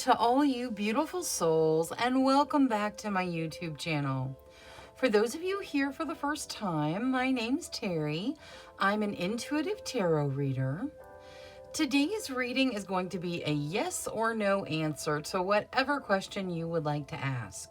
to all you beautiful souls, and welcome back to my YouTube channel. For those of you here for the first time, my name's Cheri. I'm an intuitive tarot reader. Today's reading is going to be a yes or no answer to whatever question you would like to ask.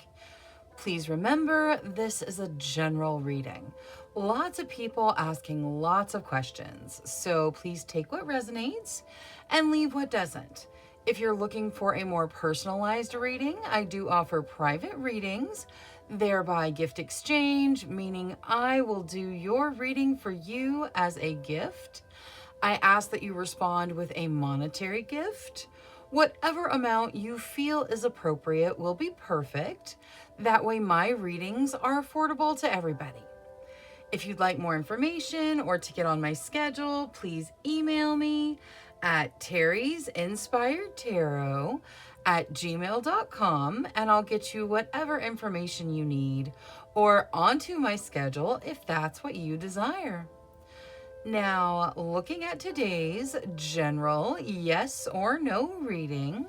Please remember, this is a general reading. Lots of people asking lots of questions, so please take what resonates and leave what doesn't. If you're looking for a more personalized reading, I do offer private readings, thereby gift exchange, meaning I will do your reading for you as a gift. I ask that you respond with a monetary gift. Whatever amount you feel is appropriate will be perfect. That way my readings are affordable to everybody. If you'd like more information or to get on my schedule, please email me at terrysinspiredtarot@gmail.com and I'll get you whatever information you need or onto my schedule if that's what you desire. Now, looking at today's general yes or no reading,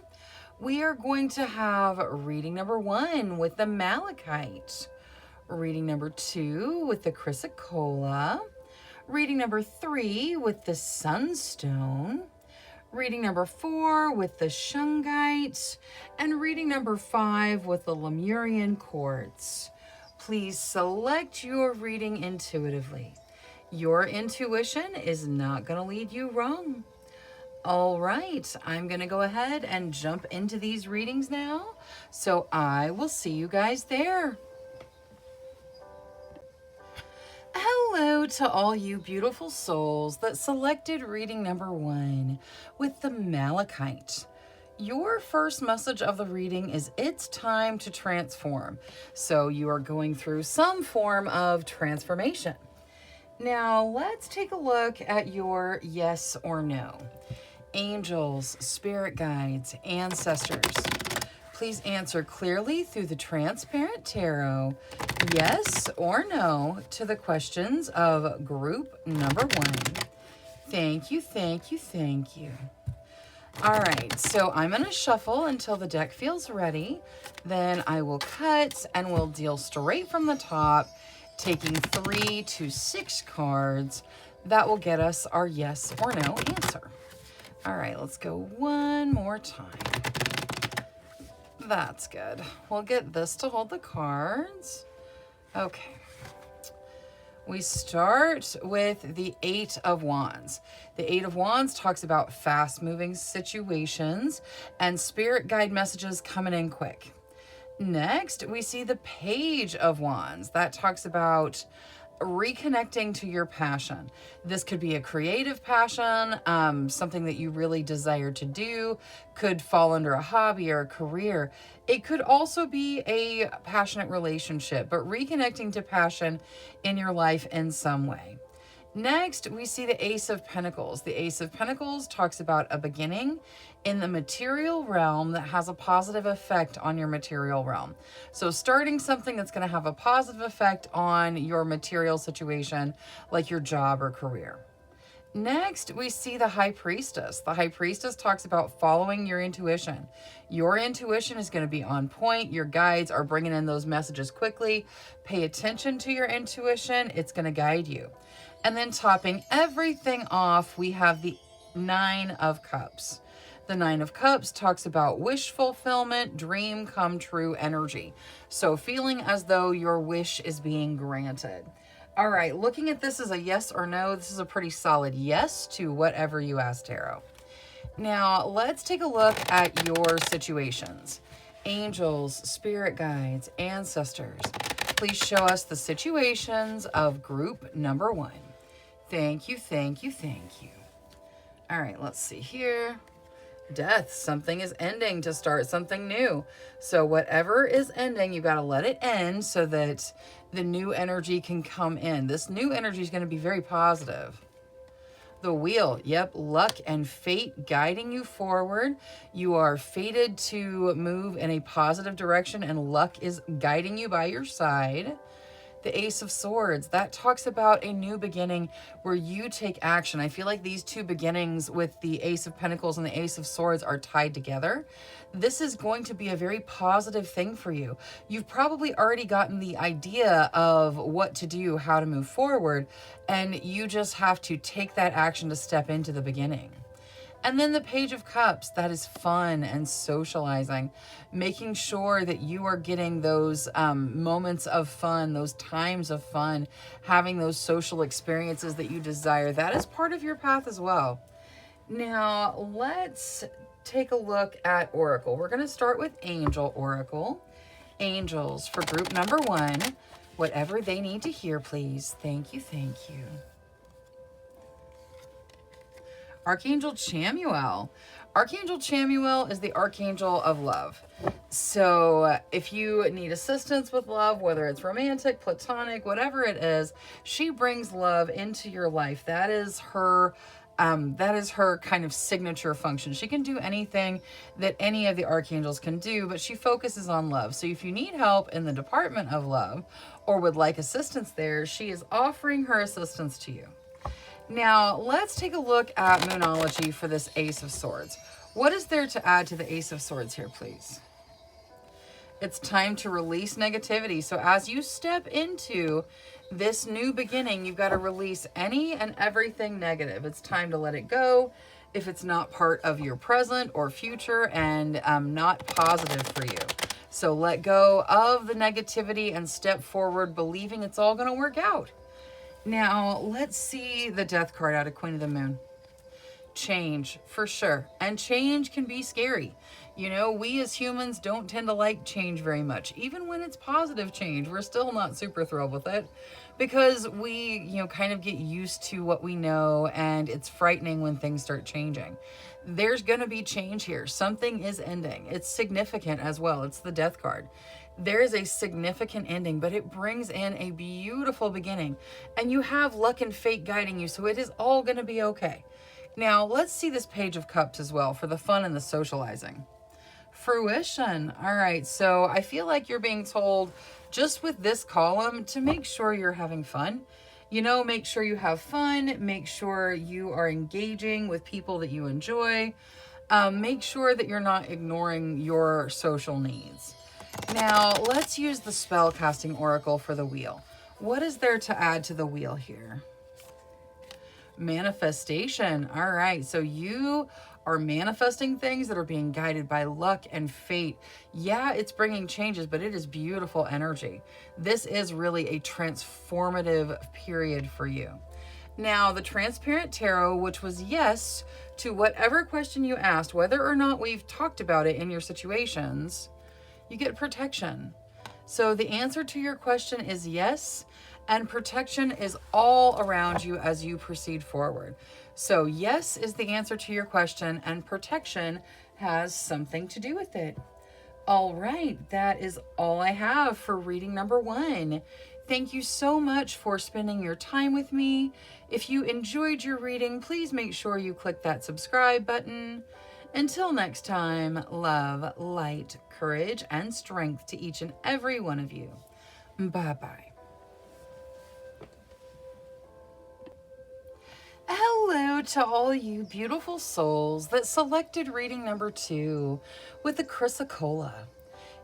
we are going to have reading number 1 with the Malachite, reading number 2 with the Chrysocolla, reading number 3 with the Sunstone, reading number 4 with the Shungite, and reading number 5 with the Lemurian Quartz. Please select your reading intuitively. Your intuition is not going to lead you wrong. All right, I'm going to go ahead and jump into these readings now, so I will see you guys there. Hello to all you beautiful souls that selected reading number 1 with the Malachite. Your first message of the reading is it's time to transform. So you are going through some form of transformation. Now let's take a look at your yes or no. Angels, spirit guides, ancestors, please answer clearly through the transparent tarot, yes or no, to the questions of group number 1. Thank you, thank you, thank you. All right, so I'm going to shuffle until the deck feels ready. Then I will cut and we'll deal straight from the top, taking 3 to 6 cards. That will get us our yes or no answer. All right, let's go one more time. That's good. We'll get this to hold the cards. Okay. We start with the 8 of Wands. The 8 of Wands talks about fast-moving situations and spirit guide messages coming in quick. Next, we see the Page of Wands. That talks about reconnecting to your passion. This could be a creative passion, something that you really desire to do, could fall under a hobby or a career. It could also be a passionate relationship, but reconnecting to passion in your life in some way. Next, we see the Ace of Pentacles. The Ace of Pentacles talks about a beginning in the material realm that has a positive effect on your material realm. So starting something that's going to have a positive effect on your material situation, like your job or career. Next, we see the High Priestess. The High Priestess talks about following your intuition. Your intuition is going to be on point. Your guides are bringing in those messages quickly. Pay attention to your intuition. It's going to guide you. And then topping everything off, we have the 9 of Cups. The 9 of Cups talks about wish fulfillment, dream come true energy. So feeling as though your wish is being granted. All right, looking at this as a yes or no, this is a pretty solid yes to whatever you asked tarot. Now, let's take a look at your situations. Angels, spirit guides, ancestors, please show us the situations of group number 1. Thank you, thank you, thank you. All right, let's see here. Death, something is ending to start something new. So whatever is ending, you got to let it end so that the new energy can come in. This new energy is going to be very positive. The Wheel, yep, luck and fate guiding you forward. You are fated to move in a positive direction and luck is guiding you by your side. The Ace of Swords, that talks about a new beginning where you take action. I feel like these two beginnings with the Ace of Pentacles and the Ace of Swords are tied together. This is going to be a very positive thing for you. You've probably already gotten the idea of what to do, how to move forward, and you just have to take that action to step into the beginning. And then the Page of Cups, that is fun and socializing, making sure that you are getting those moments of fun, those times of fun, having those social experiences that you desire. That is part of your path as well. Now, let's take a look at Oracle. We're going to start with Angel Oracle. Angels for group number 1, whatever they need to hear, please. Thank you, thank you. Archangel Chamuel. Archangel Chamuel is the Archangel of Love. So if you need assistance with love, whether it's romantic, platonic, whatever it is, she brings love into your life. That is her kind of signature function. She can do anything that any of the archangels can do, but she focuses on love. So if you need help in the department of love or would like assistance there, she is offering her assistance to you. Now, let's take a look at Moonology for this Ace of Swords. What is there to add to the Ace of Swords here, please? It's time to release negativity. So as you step into this new beginning, you've got to release any and everything negative. It's time to let it go if it's not part of your present or future and not positive for you. So let go of the negativity and step forward believing it's all going to work out. Now, let's see the Death card out of Queen of the Moon. Change, for sure. And change can be scary. You know, we as humans don't tend to like change very much. Even when it's positive change, we're still not super thrilled with it because we, kind of get used to what we know, and it's frightening when things start changing. There's going to be change here. Something is ending. It's significant as well. It's the Death card. There is a significant ending, but it brings in a beautiful beginning. And you have luck and fate guiding you, so it is all going to be okay. Now, let's see this Page of Cups as well for the fun and the socializing. Fruition. All right, so I feel like you're being told just with this column to make sure you're having fun. Make sure you have fun. Make sure you are engaging with people that you enjoy. Make sure that you're not ignoring your social needs. Now, let's use the Spellcasting Oracle for the wheel. What is there to add to the wheel here? Manifestation. All right, so you are manifesting things that are being guided by luck and fate. Yeah, it's bringing changes, but it is beautiful energy. This is really a transformative period for you. Now, the Transparent Tarot, which was yes to whatever question you asked, whether or not we've talked about it in your situations, you get protection. So the answer to your question is yes, and protection is all around you as you proceed forward. So yes is the answer to your question, and protection has something to do with it. All right, that is all I have for reading number 1. Thank you so much for spending your time with me. If you enjoyed your reading, please make sure you click that subscribe button. Until next time, love, light, courage, and strength to each and every one of you. Bye-bye. Hello to all you beautiful souls that selected reading number 2 with the Chrysacola.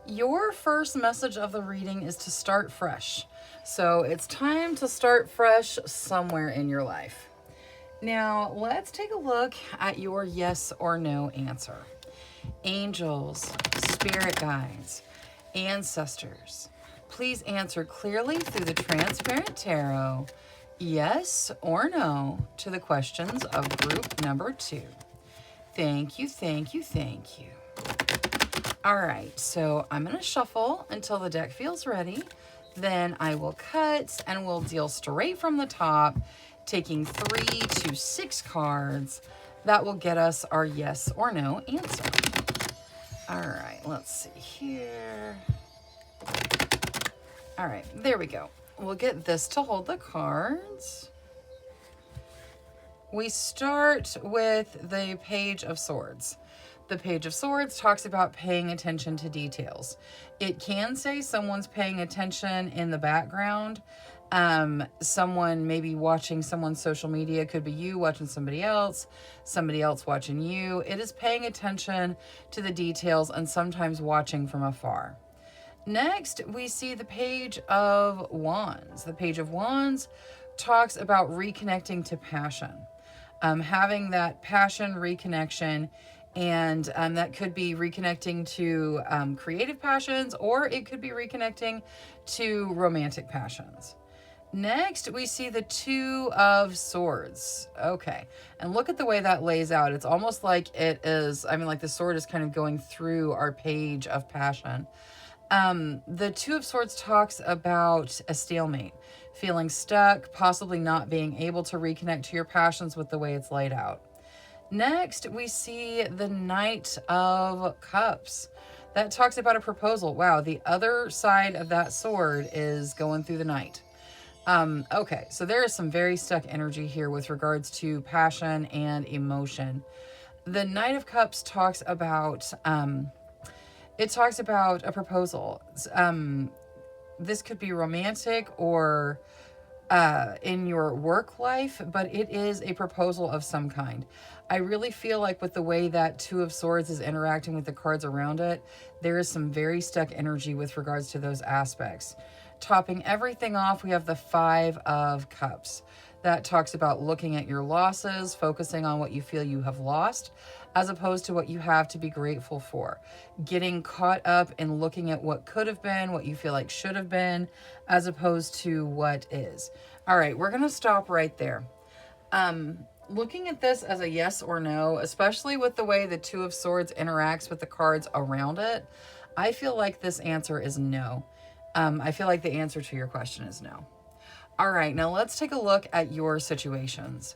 Your first message of the reading is to start fresh. So it's time to start fresh somewhere in your life. Now, let's take a look at your yes or no answer. Angels, spirit guides, ancestors, please answer clearly through the Transparent Tarot, yes or no, to the questions of group number 2. Thank you, thank you, thank you. All right, so I'm going to shuffle until the deck feels ready. Then I will cut and we'll deal straight from the top, taking 3 to 6 cards. That will get us our yes or no answer. All right, let's see here. All right, there we go. We'll get this to hold the cards. We start with the Page of Swords. The Page of Swords talks about paying attention to details. It can say someone's paying attention in the background. Someone maybe watching someone's social media, could be you watching somebody else watching you. It is paying attention to the details and sometimes watching from afar. Next, we see the Page of Wands. The Page of Wands talks about reconnecting to passion. Having that passion reconnection, and that could be reconnecting to creative passions, or it could be reconnecting to romantic passions. Next, we see the Two of Swords. Okay, and look at the way that lays out. It's almost like it is, like the sword is kind of going through our page of passion. The Two of Swords talks about a stalemate, feeling stuck, possibly not being able to reconnect to your passions with the way it's laid out. Next, we see the Knight of Cups. That talks about a proposal. Wow, the other side of that sword is going through the night. Okay, so there is some very stuck energy here with regards to passion and emotion. The Knight of Cups talks about, it talks about a proposal. This could be romantic or in your work life, but it is a proposal of some kind. I really feel like with the way that Two of Swords is interacting with the cards around it, there is some very stuck energy with regards to those aspects. Topping everything off, we have the Five of Cups. That talks about looking at your losses, focusing on what you feel you have lost, as opposed to what you have to be grateful for. Getting caught up in looking at what could have been, what you feel like should have been, as opposed to what is. All right, we're going to stop right there. Looking at this as a yes or no, especially with the way the Two of Swords interacts with the cards around it, I feel like this answer is no. I feel like the answer to your question is no. All right, now let's take a look at your situations.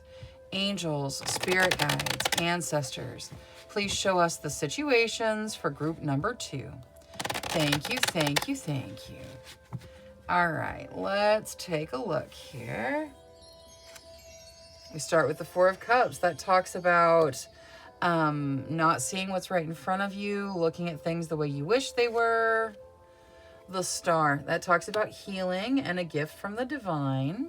Angels, spirit guides, ancestors, please show us the situations for group number 2. Thank you, thank you, thank you. All right, let's take a look here. We start with the Four of Cups. That talks about not seeing what's right in front of you, looking at things the way you wish they were. The Star, that talks about healing and a gift from the divine.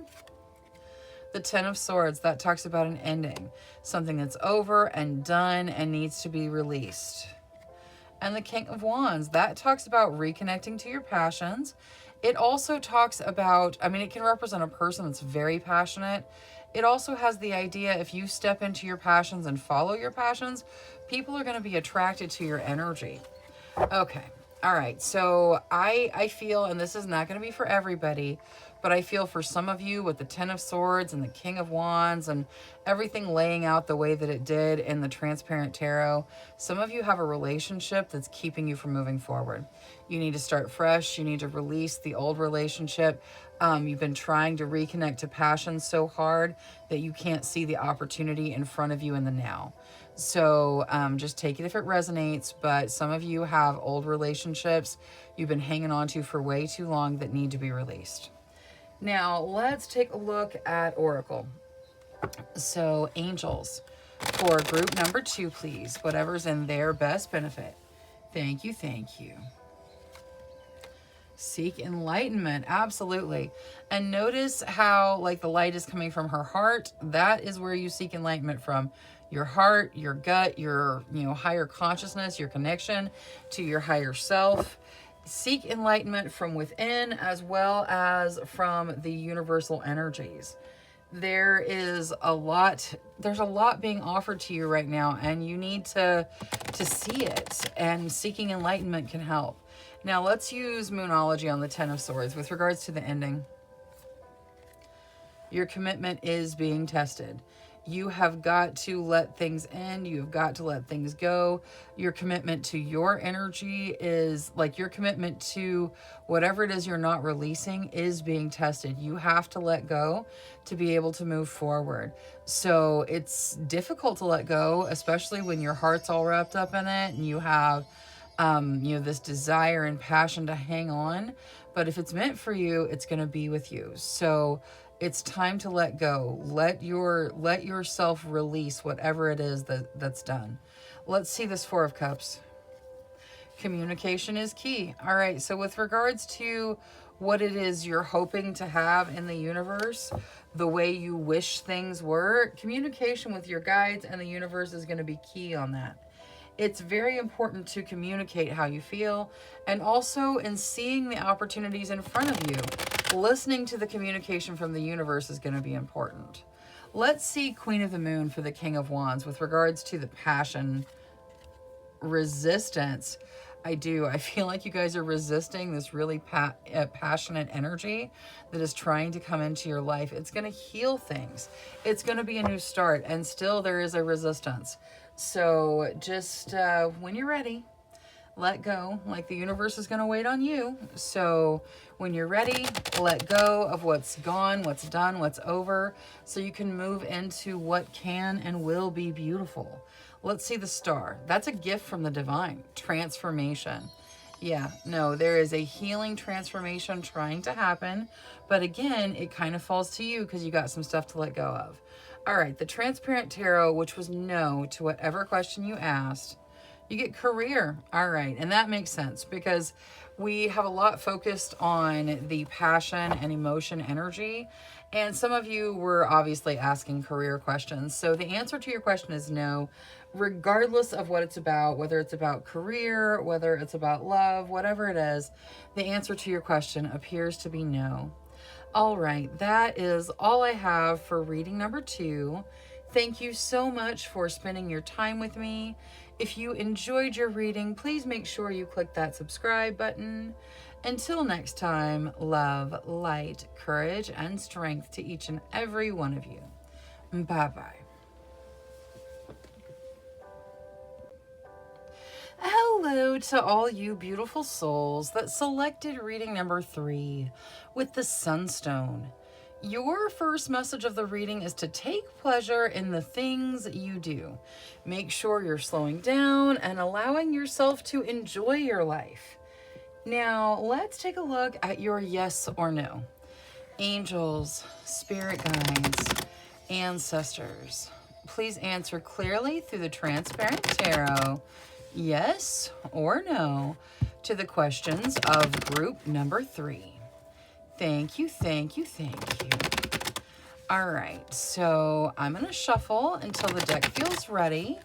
The Ten of Swords, that talks about an ending, something that's over and done and needs to be released. And the King of Wands, that talks about reconnecting to your passions. It also talks about, it can represent a person that's very passionate. It also has the idea, if you step into your passions and follow your passions, people are going to be attracted to your energy. Okay. All right, so I feel, and this is not going to be for everybody, but I feel for some of you with the Ten of Swords and the King of Wands and everything laying out the way that it did in the Transparent Tarot, some of you have a relationship that's keeping you from moving forward. You need to start fresh. You need to release the old relationship. You've been trying to reconnect to passion so hard that you can't see the opportunity in front of you in the now. So just take it if it resonates, but some of you have old relationships you've been hanging on to for way too long that need to be released. Now, let's take a look at Oracle. So, angels, for group number 2, please. Whatever's in their best benefit. Thank you, thank you. Seek enlightenment, absolutely. And notice how, the light is coming from her heart. That is where you seek enlightenment from. Your heart, your gut, your higher consciousness, your connection to your higher self. Seek enlightenment from within as well as from the universal energies. There's a lot being offered to you right now, and you need to see it, and seeking enlightenment can help. Now let's use Moonology on the Ten of Swords with regards to the ending. Your commitment is being tested. You have got to let things end. You've got to let things go. Your commitment to your energy is your commitment to whatever it is you're not releasing is being tested. You have to let go to be able to move forward. So it's difficult to let go, especially when your heart's all wrapped up in it and you have, this desire and passion to hang on. But if it's meant for you, it's going to be with you. So it's time to let go. Let yourself release whatever it is that's done. Let's see this Four of Cups. Communication is key. All right, so with regards to what it is you're hoping to have in the universe, the way you wish things were, communication with your guides and the universe is going to be key on that. It's very important to communicate how you feel, and also in seeing the opportunities in front of you, listening to the communication from the universe is going to be important. Let's see Queen of the Moon for the King of Wands with regards to the passion resistance. I feel like you guys are resisting this really passionate energy that is trying to come into your life. It's going to heal things. It's going to be a new start, and still there is a resistance. So just when you're ready, let go. Like the universe is going to wait on you. So when you're ready, let go of what's gone, what's done, what's over, so you can move into what can and will be beautiful. Let's see the Star. That's a gift from the divine. Transformation. Yeah, no, there is a healing transformation trying to happen. But again, it kind of falls to you because you got some stuff to let go of. All right, the Transparent Tarot, which was no to whatever question you asked. You get career. All right, and that makes sense because we have a lot focused on the passion and emotion energy. And some of you were obviously asking career questions. So the answer to your question is no, regardless of what it's about, whether it's about career, whether it's about love, whatever it is, the answer to your question appears to be no. All right, that is all I have for reading number 2. Thank you so much for spending your time with me. If you enjoyed your reading, please make sure you click that subscribe button. Until next time, love, light, courage, and strength to each and every one of you. Bye-bye. Hello to all you beautiful souls that selected reading number 3 with the Sunstone. Your first message of the reading is to take pleasure in the things you do. Make sure you're slowing down and allowing yourself to enjoy your life. Now, let's take a look at your yes or no. Angels, spirit guides, ancestors, please answer clearly through the Transparent Tarot, yes or no, to the questions of group number 3. Thank you, thank you, thank you. All right, so I'm going to shuffle until the deck feels ready.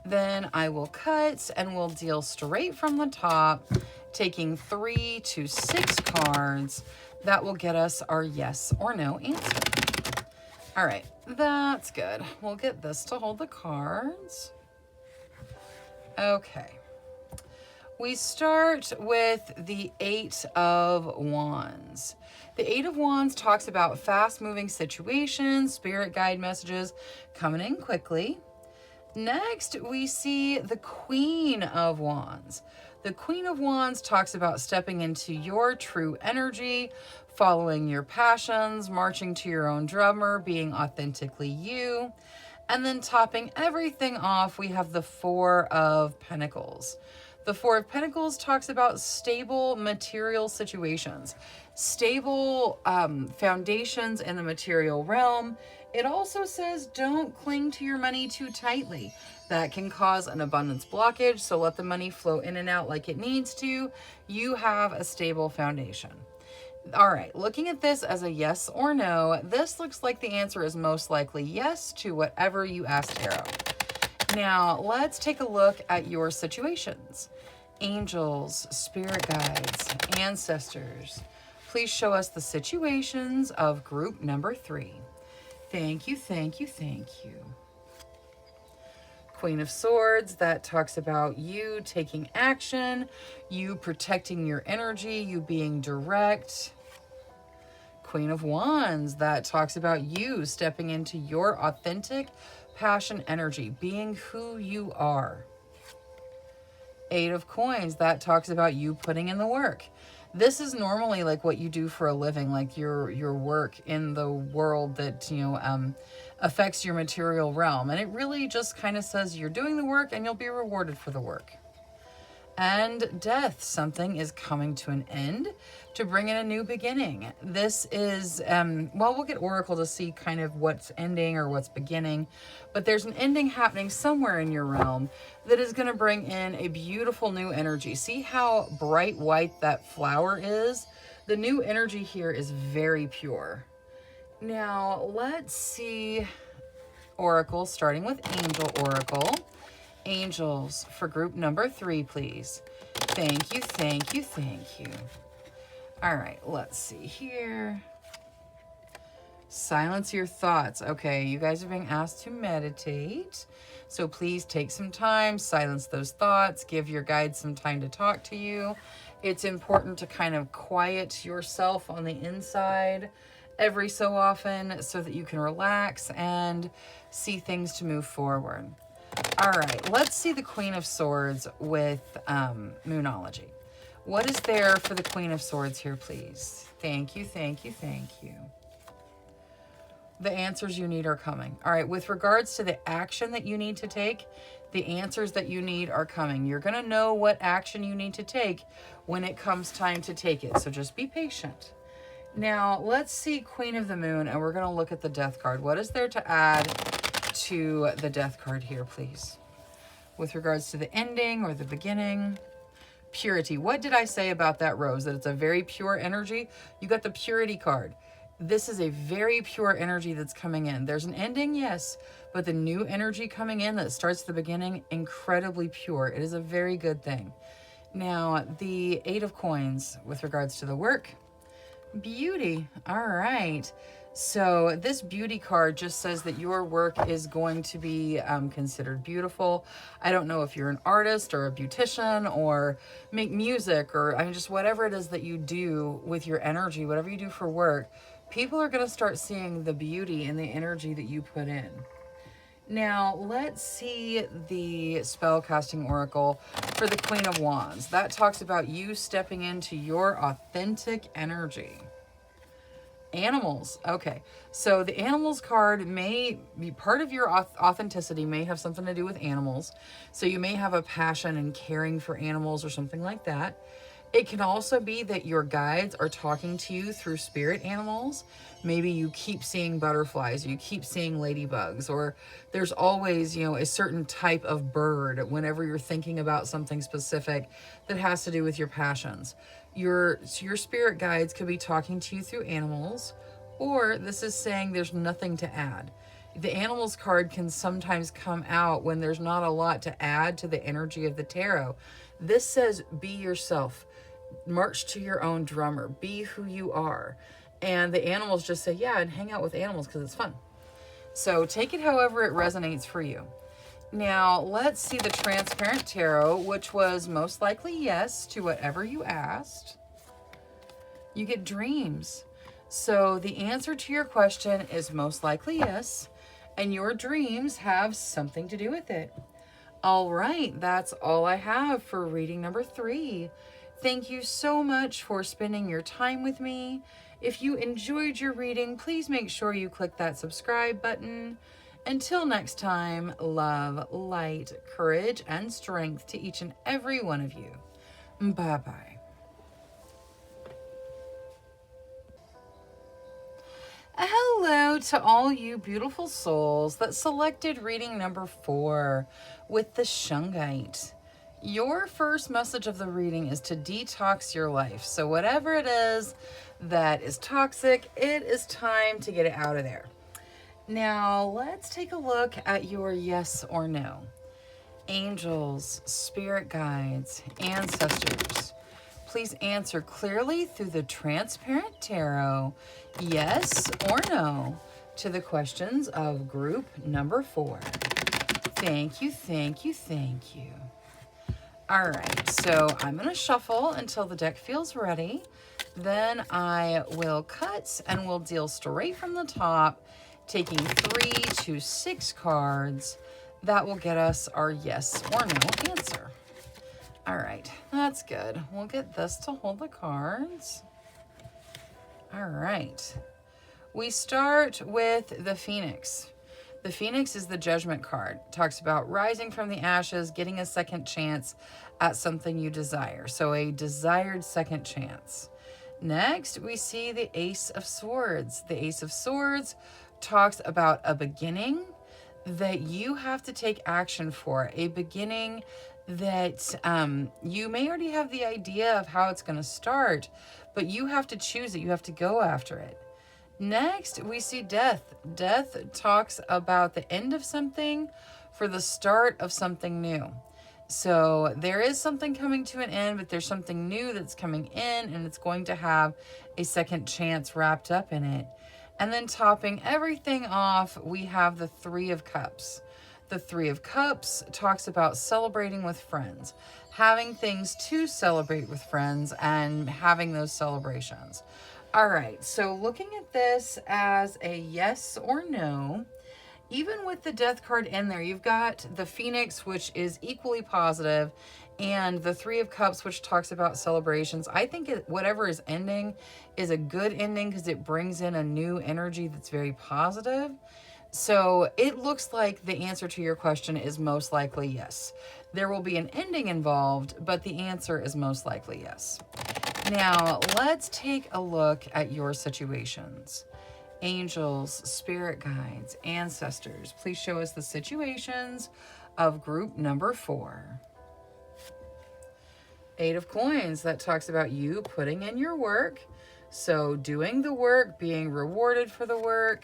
Then I will cut and we'll deal straight from the top, taking 3 to 6 cards. That will get us our yes or no answer. All right, that's good. We'll get this to hold the cards. Okay. We start with the 8 of Wands. The 8 of Wands talks about fast-moving situations, spirit guide messages coming in quickly. Next, we see the Queen of Wands. The Queen of Wands talks about stepping into your true energy, following your passions, marching to your own drummer, being authentically you. And then topping everything off, we have the 4 of Pentacles. The 4 of Pentacles talks about stable material situations, stable foundations in the material realm. It also says don't cling to your money too tightly. That can cause an abundance blockage, so let the money flow in and out like it needs to. You have a stable foundation. All right, looking at this as a yes or no, this looks like the answer is most likely yes to whatever you asked Tarot. Now, let's take a look at your situations. Angels, spirit guides, ancestors, please show us the situations of group number 3. Thank you, thank you, thank you. Queen of Swords, that talks about you taking action, you protecting your energy, you being direct. Queen of Wands, that talks about you stepping into your authentic passion energy, being who you are. 8 of Coins, that talks about you putting in the work. This is normally like what you do for a living, like your work in the world that, affects your material realm. And it really just kind of says you're doing the work and you'll be rewarded for the work. and death. Something is coming to an end to bring in a new beginning. This is, well, we'll get Oracle to see kind of what's ending or what's beginning, but there's an ending happening somewhere in your realm that is going to bring in a beautiful new energy. See how bright white that flower is? The new energy here is very pure. Now, let's see Oracle, starting with Angel Oracle. Angels for group number 3, please. Thank you, thank you, thank you. All right, let's see here. Silence your thoughts. Okay, you guys are being asked to meditate. So please take some time, silence those thoughts, give your guides some time to talk to you. It's important to kind of quiet yourself on the inside every so often so that you can relax and see things to move forward. All right, let's see the Queen of Swords with Moonology. What is there for the Queen of Swords here, please? Thank you, thank you, thank you. The answers you need are coming. All right, with regards to the action that you need to take, the answers that you need are coming. You're going to know what action you need to take when it comes time to take it, so just be patient. Now, let's see Queen of the Moon, and we're going to look at the Death card. What is there to add to the Death card here, please? With regards to the ending or the beginning. Purity. What did I say about that rose? That it's a very pure energy? You got the Purity card. This is a very pure energy that's coming in. There's an ending, yes, but the new energy coming in that starts the beginning, incredibly pure. It is a very good thing. Now, the 8 of Coins with regards to the work. Beauty. All right. So this beauty card just says that your work is going to be considered beautiful. I don't know if you're an artist or a beautician or make music or just whatever it is that you do with your energy, whatever you do for work, people are going to start seeing the beauty and the energy that you put in. Now, let's see the spellcasting oracle for the Queen of Wands. That talks about you stepping into your authentic energy. Animals. Okay, so the animals card may be part of your authenticity, may have something to do with animals. So you may have a passion in caring for animals or something like that. It can also be that your guides are talking to you through spirit animals. Maybe you keep seeing butterflies, you keep seeing ladybugs, or there's always, a certain type of bird whenever you're thinking about something specific that has to do with your passions. Your spirit guides could be talking to you through animals, or this is saying there's nothing to add. The animals card can sometimes come out when there's not a lot to add to the energy of the tarot. This says be yourself. March to your own drummer. Be who you are. And the animals just say, yeah, and hang out with animals because it's fun. So take it however it resonates for you. Now, let's see the Transparent Tarot, which was most likely yes to whatever you asked. You get dreams. So the answer to your question is most likely yes, and your dreams have something to do with it. All right, that's all I have for reading number 3. Thank you so much for spending your time with me. If you enjoyed your reading, please make sure you click that subscribe button. Until next time, love, light, courage, and strength to each and every one of you. Bye-bye. Hello to all you beautiful souls that selected reading number 4 with the Shungite. Your first message of the reading is to detox your life. So whatever it is that is toxic, it is time to get it out of there. Now, let's take a look at your yes or no. Angels, spirit guides, ancestors, please answer clearly through the Transparent Tarot, yes or no, to the questions of group number 4. Thank you, thank you, thank you. All right, so I'm going to shuffle until the deck feels ready. Then I will cut and we'll deal straight from the top, taking 3 to 6 cards. That will get us our yes or no answer. All right, that's good. We'll get this to hold the cards. All right. We start with the Phoenix. The Phoenix is the Judgment card. It talks about rising from the ashes, getting a second chance at something you desire. So a desired second chance. Next, we see the Ace of Swords. The Ace of Swords talks about a beginning that you have to take action for, a beginning that you may already have the idea of how it's going to start, but you have to choose it. You have to go after it. Next, we see Death. Death talks about the end of something for the start of something new. So there is something coming to an end, but there's something new that's coming in, and it's going to have a second chance wrapped up in it. And then topping everything off, we have the Three of Cups. The Three of Cups talks about celebrating with friends, having things to celebrate with friends and having those celebrations. All right, so looking at this as a yes or no, even with the Death card in there, you've got the Phoenix, which is equally positive, and the Three of Cups, which talks about celebrations. I think whatever is ending is a good ending because it brings in a new energy that's very positive. So it looks like the answer to your question is most likely yes. There will be an ending involved, but the answer is most likely yes. Now, let's take a look at your situations. Angels, spirit guides, ancestors, please show us the situations of group number 4. 8 of Coins, that talks about you putting in your work. So doing the work, being rewarded for the work.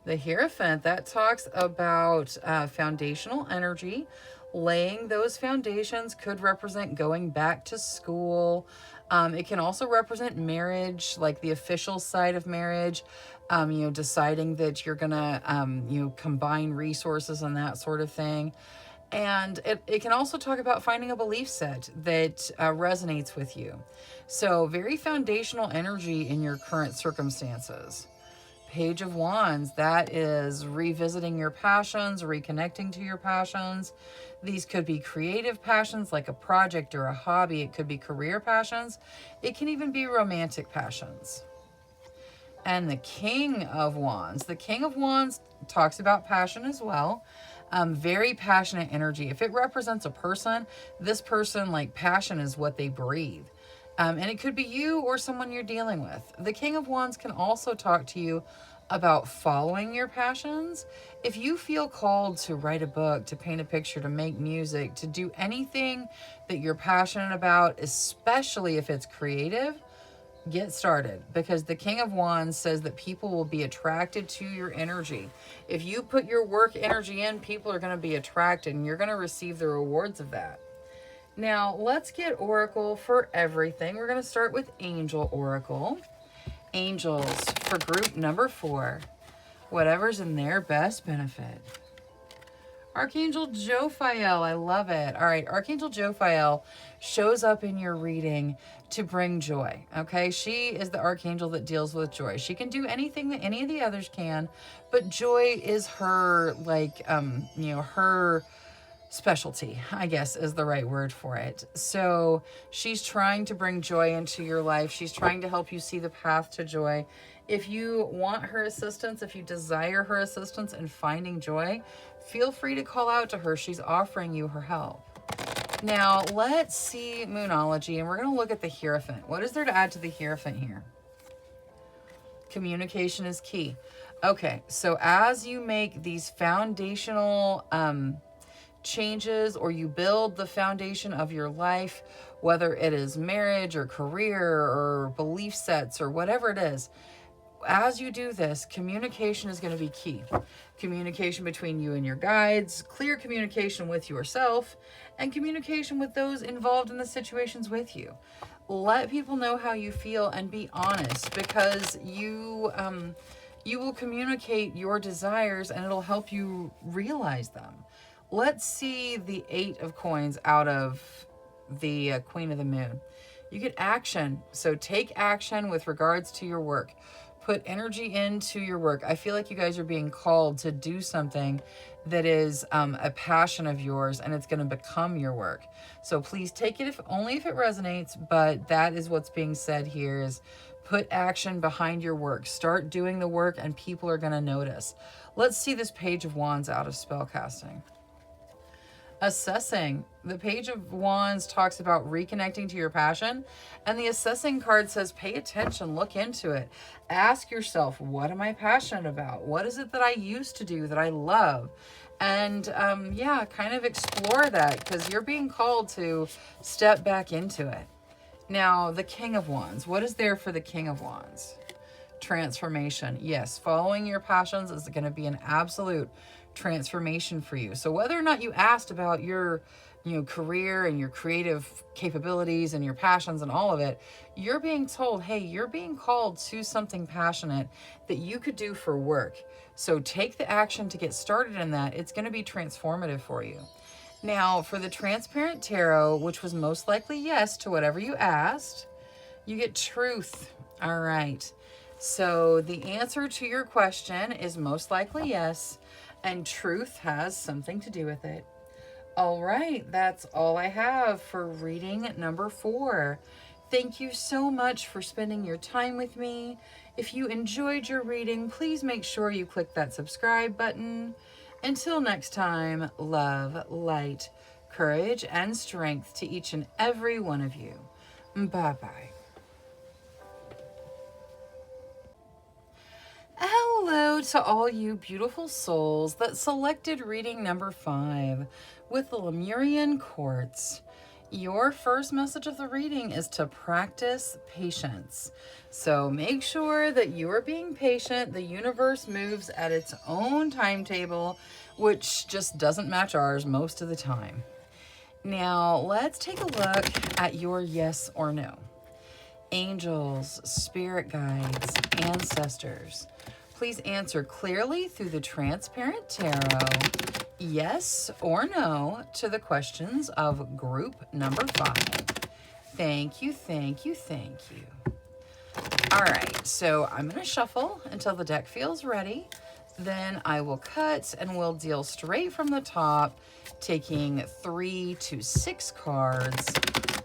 The Hierophant, that talks about foundational energy. Laying those foundations could represent going back to school. It can also represent marriage, like the official side of marriage. Deciding that you're gonna, combine resources and that sort of thing. And it can also talk about finding a belief set that resonates with you. So very foundational energy in your current circumstances. Page of Wands, that is revisiting your passions, reconnecting to your passions. These could be creative passions like a project or a hobby. It could be career passions. It can even be romantic passions. And the King of Wands. The King of Wands talks about passion as well. Very passionate energy. If it represents a person, this person, like, passion is what they breathe. And it could be you or someone you're dealing with. The King of Wands can also talk to you about following your passions. If you feel called to write a book, to paint a picture, to make music, to do anything that you're passionate about, especially if it's creative, get started, because the King of Wands says that people will be attracted to your energy. If you put your work energy in, people are going to be attracted and you're going to receive the rewards of that. Now, let's get Oracle for everything. We're going to start with Angel Oracle. Angels for group number 4. Whatever's in their best benefit. Archangel Jophiel, I love it. All right, Archangel Jophiel shows up in your reading to bring joy, okay? She is the archangel that deals with joy. She can do anything that any of the others can, but joy is her, her specialty, I guess is the right word for it. So she's trying to bring joy into your life. She's trying to help you see the path to joy. If you want her assistance, if you desire her assistance in finding joy, feel free to call out to her. She's offering you her help. Now, let's see Moonology, and we're going to look at the Hierophant. What is there to add to the Hierophant here? Communication is key. Okay, so as you make these foundational changes, or you build the foundation of your life, whether it is marriage or career or belief sets or whatever it is, as you do this, communication is going to be key. Communication between you and your guides, clear communication with yourself, and communication with those involved in the situations with you. Let people know how you feel and be honest, because you will communicate your desires and it'll help you realize them. Let's see the 8 of Coins out of the Queen of the Moon. You get action. So take action with regards to your work. Put energy into your work. I feel like you guys are being called to do something that is a passion of yours, and it's going to become your work. So please take it only if it resonates, but that is what's being said here, is Put action behind your work. Start doing the work and people are going to notice. Let's see this Page of Wands out of spellcasting. Assessing. The Page of Wands talks about reconnecting to your passion, and the Assessing card says pay attention, look into it. Ask yourself, what am I passionate about? What is it that I used to do that I love? And yeah, kind of explore that, because you're being called to step back into it. Now, the King of Wands. What is there for the King of Wands? Transformation. Yes, following your passions is going to be an absolute transformation for you. So whether or not you asked about your career and your creative capabilities and your passions and all of it, you're being told, hey, you're being called to something passionate that you could do for work. So take the action to get started in that. It's going to be transformative for you. Now, for the Transparent Tarot, which was most likely yes to whatever you asked, you get Truth. All right. So the answer to your question is most likely yes, and truth has something to do with it. All right, that's all I have for reading number 4. Thank you so much for spending your time with me. If you enjoyed your reading, please make sure you click that subscribe button. Until next time, love, light, courage, and strength to each and every one of you. Bye-bye. Hello to all you beautiful souls that selected reading number 5 with the Lemurian Quartz. Your first message of the reading is to practice patience. So make sure that you are being patient. The universe moves at its own timetable, which just doesn't match ours most of the time. Now, let's take a look at your yes or no. Angels, spirit guides, ancestors. Please answer clearly through the Transparent Tarot, yes or no, to the questions of group number 5. Thank you, thank you, thank you. All right, so I'm going to shuffle until the deck feels ready. Then I will cut and we'll deal straight from the top, taking 3 to 6 cards.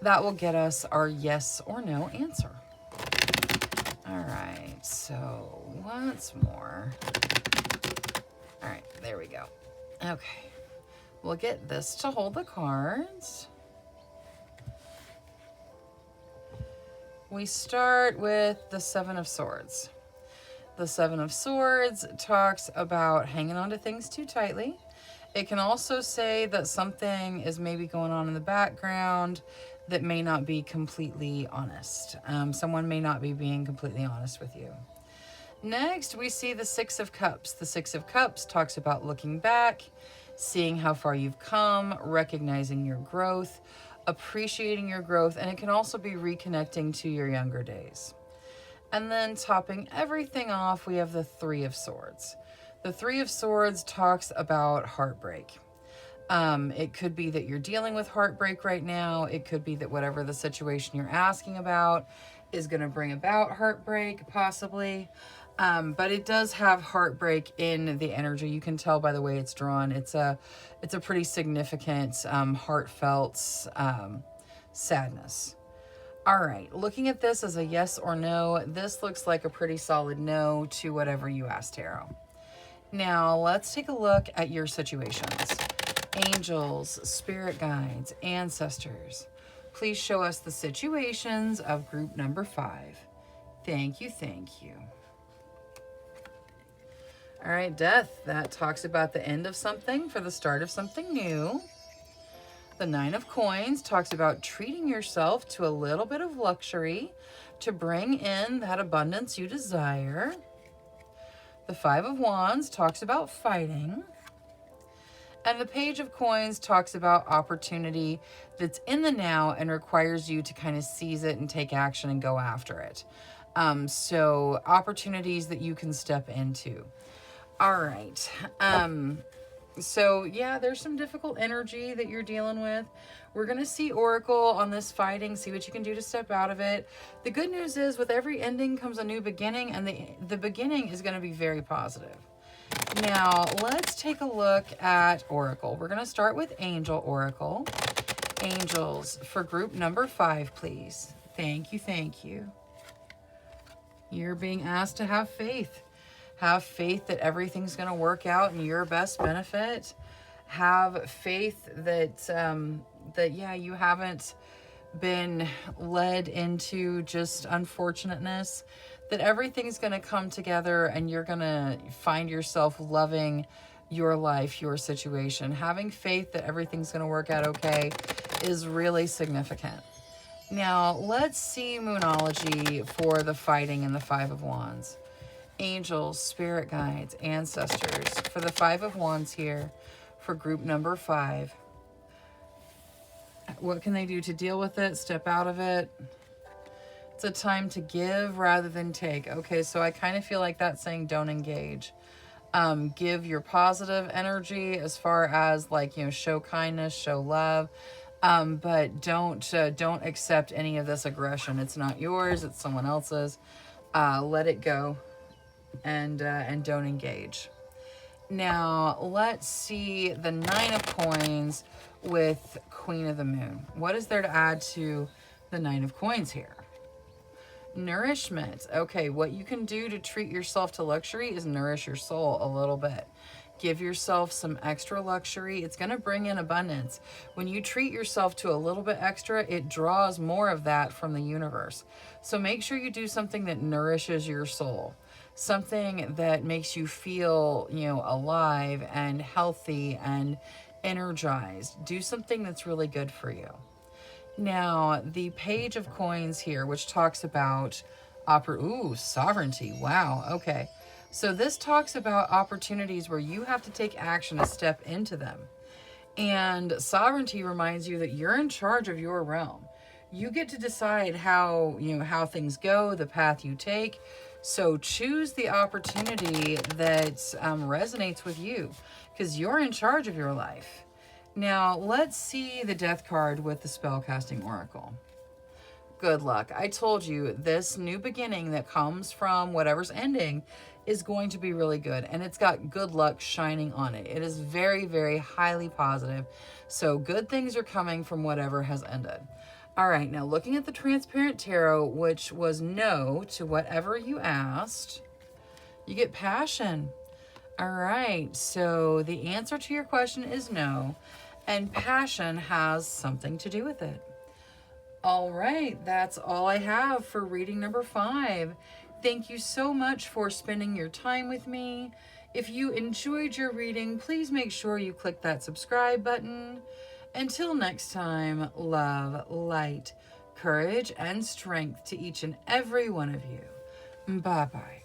That will get us our yes or no answer. All right, so once more. All right, there we go. Okay, we'll get this to hold the cards. We start with the 7 of Swords. The 7 of Swords talks about hanging on to things too tightly. It can also say that something is maybe going on in the background that may not be completely honest. Someone may not be being completely honest with you. Next, we see the 6 of Cups. The 6 of Cups talks about looking back, seeing how far you've come, recognizing your growth, appreciating your growth, and it can also be reconnecting to your younger days. And then topping everything off, we have the 3 of Swords. The 3 of Swords talks about heartbreak. It could be that you're dealing with heartbreak right now. It could be that whatever the situation you're asking about is going to bring about heartbreak, possibly. But it does have heartbreak in the energy. You can tell by the way it's drawn. It's a pretty significant, heartfelt sadness. All right, looking at this as a yes or no, this looks like a pretty solid no to whatever you asked, Tarot. Now, let's take a look at your situations. Angels, spirit guides, ancestors. Please show us the situations of group number 5. Thank you, thank you. All right, Death. That talks about the end of something for the start of something new. The 9 of Coins talks about treating yourself to a little bit of luxury to bring in that abundance you desire. The 5 of Wands talks about fighting. And the Page of Coins talks about opportunity that's in the now and requires you to kind of seize it and take action and go after it. So opportunities that you can step into. All right. So yeah, there's some difficult energy that you're dealing with. We're going to see Oracle on this fighting, see what you can do to step out of it. The good news is with every ending comes a new beginning, and the beginning is going to be very positive. Now, let's take a look at Oracle. We're going to start with Angel Oracle. Angels for group number 5, please. Thank you, thank you. You're being asked to have faith. Have faith that everything's going to work out in your best benefit. Have faith that, you haven't been led into just unfortunateness, that everything's going to come together and you're going to find yourself loving your life, your situation. Having faith that everything's going to work out okay is really significant. Now, let's see Moonology for the fighting and the Five of Wands. Angels, spirit guides, ancestors. For the Five of Wands here, for group number 5. What can they do to deal with it? Step out of it. It's a time to give rather than take. Okay, so I kind of feel like that's saying don't engage. Give your positive energy as far as show kindness, show love. But don't accept any of this aggression. It's not yours. It's someone else's. Let it go, and don't engage. Now let's see the Nine of Coins with Queen of the Moon. What is there to add to the Nine of Coins here? Nourishment. Okay, what you can do to treat yourself to luxury is nourish your soul a little bit. Give yourself some extra luxury. It's going to bring in abundance. When you treat yourself to a little bit extra, it draws more of that from the universe. So make sure you do something that nourishes your soul. Something that makes you feel, alive and healthy and energized. Do something that's really good for you. Now, the Page of Coins here, which talks about sovereignty. Wow. Okay. So this talks about opportunities where you have to take action to step into them. And sovereignty reminds you that you're in charge of your realm. You get to decide how things go, the path you take. So choose the opportunity that resonates with you, because you're in charge of your life. Now, let's see the Death card with the Spellcasting Oracle. Good luck. I told you, this new beginning that comes from whatever's ending is going to be really good. And it's got good luck shining on it. It is very, very highly positive. So good things are coming from whatever has ended. All right, now looking at the Transparent Tarot, which was no to whatever you asked, you get passion. All right, so the answer to your question is no, and passion has something to do with it. All right, that's all I have for reading number 5. Thank you so much for spending your time with me. If you enjoyed your reading, please make sure you click that subscribe button. Until next time, love, light, courage, and strength to each and every one of you. Bye-bye.